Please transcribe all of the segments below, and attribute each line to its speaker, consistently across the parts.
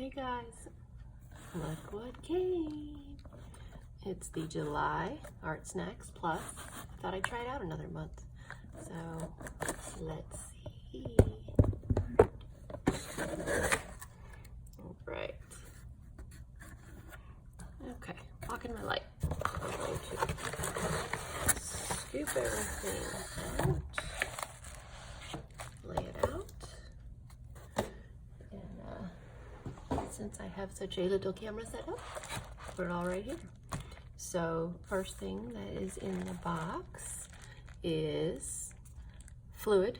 Speaker 1: Hey guys, look what came. It's the July Art Snacks Plus. I thought I'd try it out another month. So let's see. All right. Okay, blocking my light. I'm going to scoop everything out. Lay it out. Since I have such a little camera set up, put it all right here. So first thing that is in the box is fluid,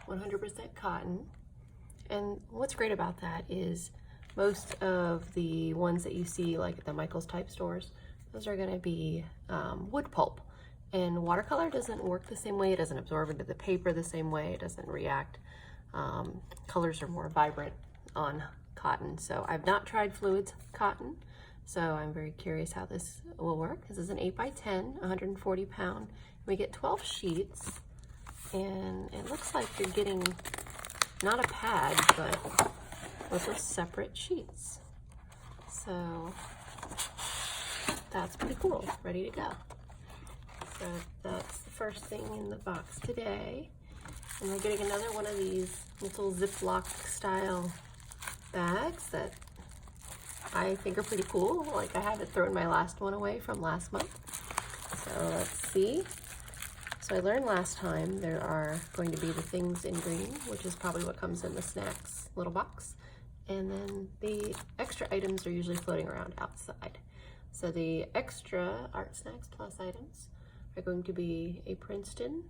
Speaker 1: 100% cotton. And what's great about that is most of the ones that you see like at the Michaels type stores, those are going to be wood pulp. And watercolor doesn't work the same way. It doesn't absorb into the paper the same way. It doesn't react. Colors are more vibrant on cotton. So I've not tried fluids cotton, so I'm very curious how this will work. This is an 8x10, 140 pound. We get 12 sheets, and it looks like you're getting not a pad, but with those separate sheets. So that's pretty cool, ready to go. So that's the first thing in the box today. And we're getting another one of these little Ziploc style bags that I think are pretty cool. Like I haven't thrown my last one away from last month. So let's see. So I learned last time there are going to be the things in green, which is probably what comes in the snacks little box. And then the extra items are usually floating around outside. So the extra Art Snacks Plus items are going to be a Princeton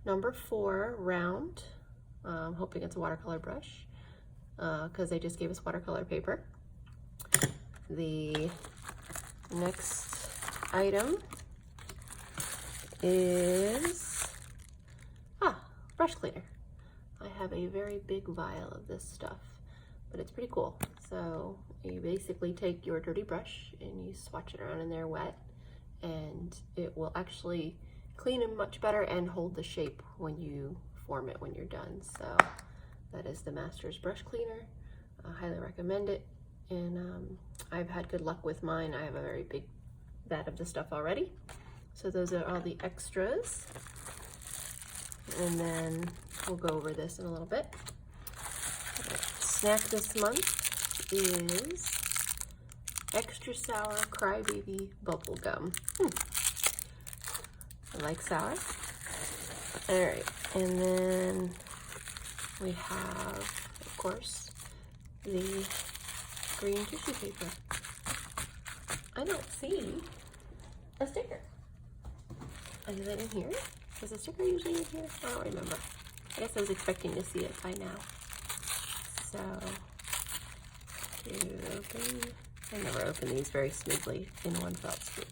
Speaker 1: number 4 round. I'm hoping it's a watercolor brush because they just gave us watercolor paper. The next item is brush cleaner. I have a very big vial of this stuff, but it's pretty cool. So you basically take your dirty brush and you swatch it around in there wet, and it will actually clean it much better and hold the shape when you form it when you're done. So that is the Masters brush cleaner. I highly recommend it, and I've had good luck with mine. I have a very big vat of the stuff already. So those are all the extras, and then we'll go over this in a little bit. Snack this month is extra sour Crybaby bubble gum. I like sour. All right, and then we have, of course, the green tissue paper. I don't see a sticker. Is it in here? Is a sticker usually in here? I don't remember. I guess I was expecting to see it by now. So, to open, I never open these very smoothly in one fell swoop.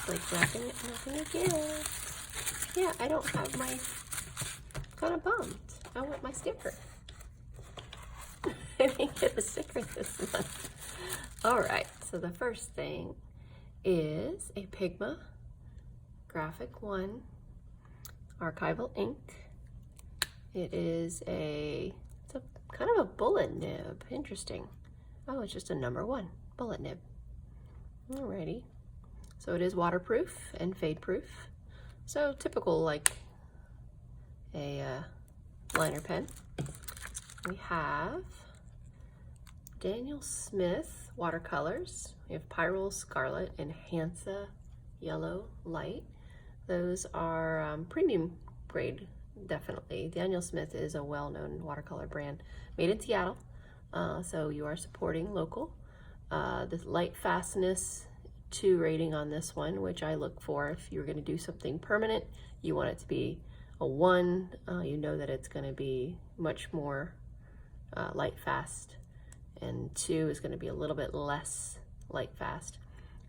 Speaker 1: Like wrapping it and opening again. Yeah, I don't have my, kind of bummed. I want my sticker. I didn't get a sticker this month. All right, so the first thing is a Pigma Graphic 1 archival ink. It is it's a kind of a bullet nib. Interesting. Oh, it's just a number 1 bullet nib. Alrighty. So it is waterproof and fade proof. So typical like a liner pen. We have Daniel Smith watercolors. We have Pyrrole Scarlet and Hansa Yellow Light. Those are premium grade, definitely. Daniel Smith is a well-known watercolor brand made in Seattle, so you are supporting local. The light fastness 2 rating on this one, which I look for if you're going to do something permanent. You want it to be a 1. You know that it's going to be much more light fast, and 2 is going to be a little bit less light fast.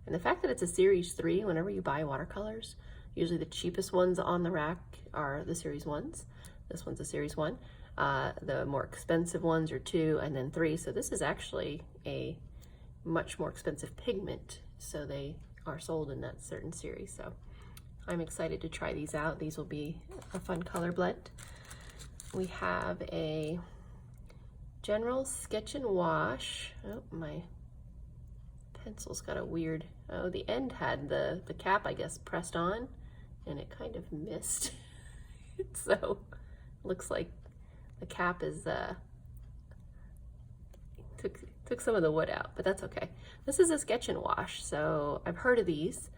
Speaker 1: And the fact that it's a series 3, whenever you buy watercolors, usually the cheapest ones on the rack are the series 1s. This one's a series 1. The more expensive ones are 2 and then 3. So this is actually a much more expensive pigment. So they are sold in that certain series. So I'm excited to try these out. These will be a fun color blend. We have a General Sketch and Wash. Oh, my pencil's got a weird, oh, the end had the cap, I guess, pressed on, and it kind of missed. So looks like the cap is took some of the wood out, but that's okay. This is a Sketch and Wash, so I've heard of these.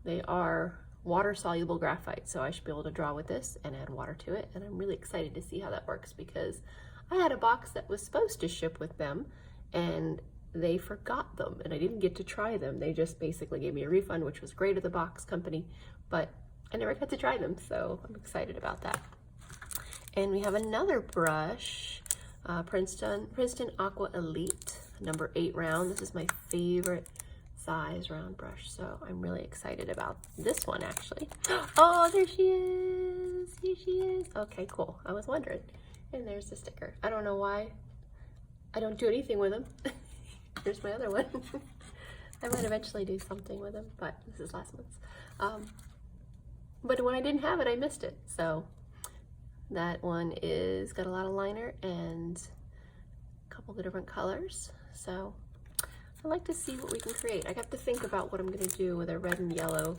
Speaker 1: They are water soluble graphite, so I should be able to draw with this and add water to it, and I'm really excited to see how that works because I had a box that was supposed to ship with them and they forgot them and I didn't get to try them. They just basically gave me a refund, which was great of the box company, but I never got to try them, so I'm excited about that. And we have another brush, Princeton Aqua Elite, number 8 round. This is my favorite size round brush, so I'm really excited about this one actually. Oh, there she is. Here she is. Okay, cool. I was wondering. And there's the sticker. I don't know why I don't do anything with them. Here's my other one. I might eventually do something with them, but this is last month's. But when I didn't have it, I missed it. So that one is got a lot of liner and a couple of different colors. So I like to see what we can create. I have to think about what I'm going to do with a red and yellow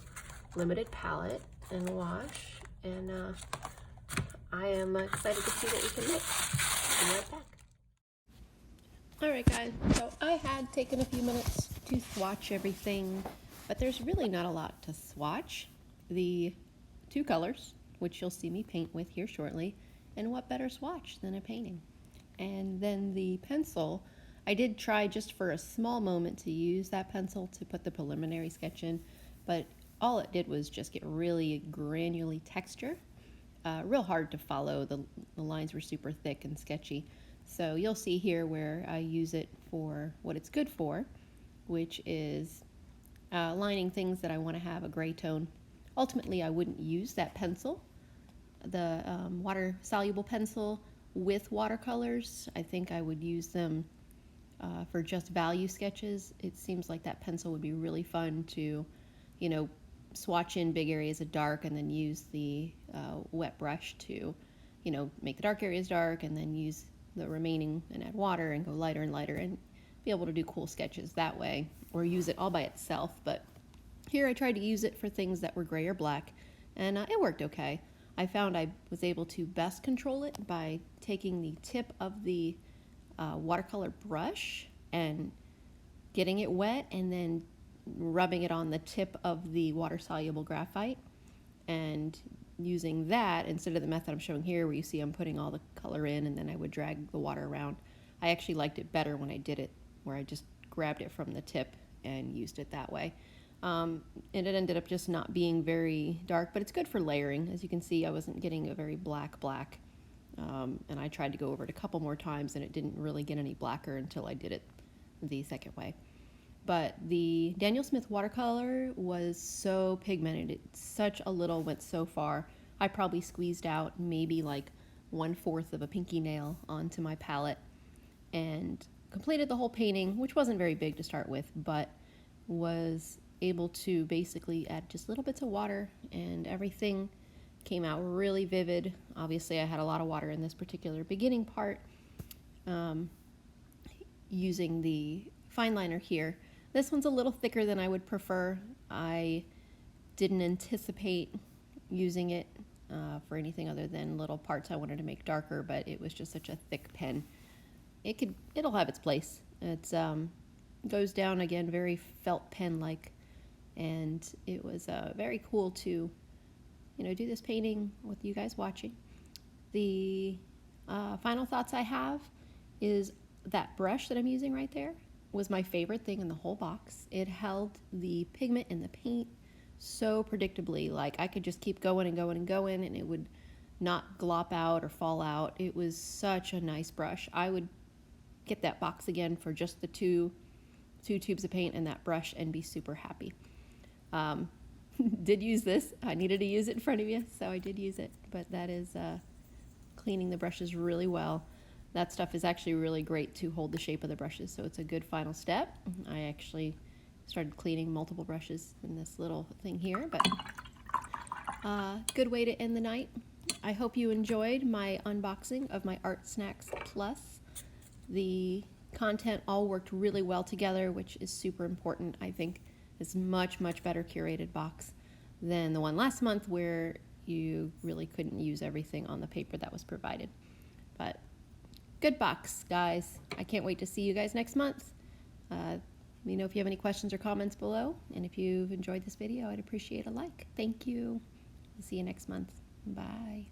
Speaker 1: limited palette and wash. And I am excited to see what we can make. I'll be right back. Alright guys, so I had taken a few minutes to swatch everything, but there's really not a lot to swatch. The 2 colors, which you'll see me paint with here shortly, and what better swatch than a painting. And then the pencil, I did try just for a small moment to use that pencil to put the preliminary sketch in, but all it did was just get really granular texture. Real hard to follow. The lines were super thick and sketchy. So you'll see here where I use it for what it's good for, which is lining things that I want to have a gray tone. Ultimately, I wouldn't use that pencil, the water-soluble pencil with watercolors. I think I would use them for just value sketches. It seems like that pencil would be really fun to, you know, swatch in big areas of dark and then use the wet brush to, you know, make the dark areas dark and then use the remaining and add water and go lighter and lighter and be able to do cool sketches that way, or use it all by itself. But here I tried to use it for things that were gray or black, and it worked okay. I found I was able to best control it by taking the tip of the watercolor brush and getting it wet and then rubbing it on the tip of the water-soluble graphite and using that instead of the method I'm showing here where you see I'm putting all the color in and then I would drag the water around. I actually liked it better when I did it where I just grabbed it from the tip and used it that way. And it ended up just not being very dark, but it's good for layering. As you can see, I wasn't getting a very black, and I tried to go over it a couple more times and it didn't really get any blacker until I did it the second way. But the Daniel Smith watercolor was so pigmented. Such a little went so far. I probably squeezed out maybe like 1/4 of a pinky nail onto my palette and completed the whole painting, which wasn't very big to start with, but was able to basically add just little bits of water and everything came out really vivid. Obviously, I had a lot of water in this particular beginning part. Using the fine liner here. This one's a little thicker than I would prefer. I didn't anticipate using it for anything other than little parts I wanted to make darker, but it was just such a thick pen. It'll have its place. It's goes down again very felt pen-like, and it was very cool to, you know, do this painting with you guys watching. The final thoughts I have is that brush that I'm using right there was my favorite thing in the whole box. It held the pigment and the paint so predictably. Like I could just keep going and going and going and it would not glop out or fall out. It was such a nice brush. I would get that box again for just the two tubes of paint and that brush and be super happy. Did use this. I needed to use it in front of you, so I did use it. But that is cleaning the brushes really well. That stuff is actually really great to hold the shape of the brushes, so it's a good final step. I actually started cleaning multiple brushes in this little thing here, but good way to end the night. I hope you enjoyed my unboxing of my Art Snacks Plus. The content all worked really well together, which is super important. I think it's much better curated box than the one last month where you really couldn't use everything on the paper that was provided. But good box, guys. I can't wait to see you guys next month. Let me know if you have any questions or comments below, and if you've enjoyed this video, I'd appreciate a like. Thank you. I'll see you next month. Bye.